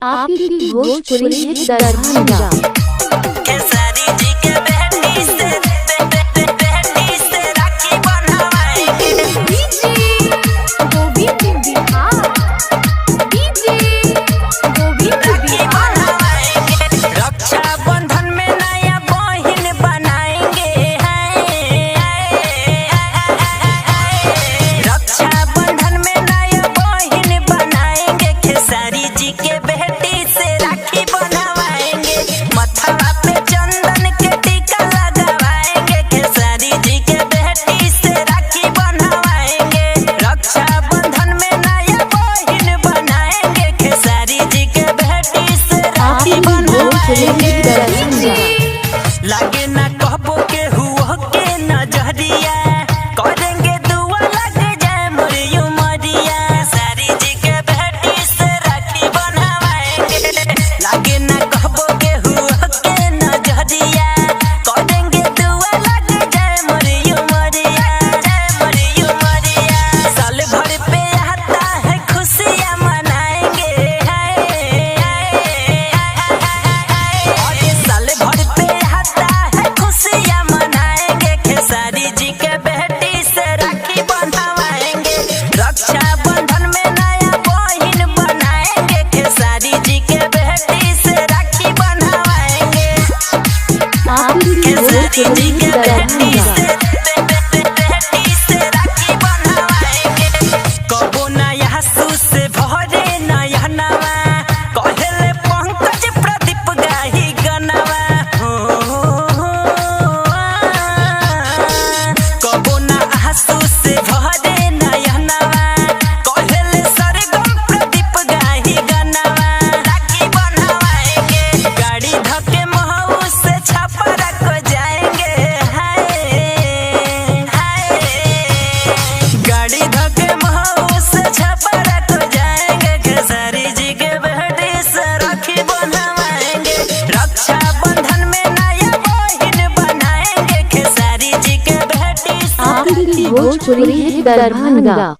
आपकी भोजपुरी दरभंगा। लागे ना कहबो के हुआ के नजरिया करेंगे दुआ लग जाए मोरी उमरिया सारी जी के बेटी से राखी बनवाएंगे। लागे ना कहबो के हुआ के नजरिया करेंगे दुआ लग जाए मोरी उमरिया साल भर पे आता है खुशियाँ मनाएंगे। साल भर पे खुशियाँ मनाएंगे खेसारी जी के बेटी से राखी बंधवाएंगे। रक्षा बंधन में नया बहिन बनाएंगे खेसारी जी के बेटी से राखी बंधवाएंगे। खेसारी जी के बेटी से राखी बंधवाएंगे। कबो नया सूस भरे नया नवा कहले पंकज प्रदीप गाही गनवा कबो ना आंसू से भरे नया नवा कहले सरगम प्रदीप गाही गनवा राखी बनवाएंगे। गाड़ी धके महू से छपरा को जाएंगे। गाड़ी धके महू से छपरा को जाएंगे। खेसारी जी के बेटी से राखी बनवाएंगे। रक्षा बंधन में नया बहिन बनाएंगे खेसारी जी के बेटी से आपकी भोजपुरी दरभंगा।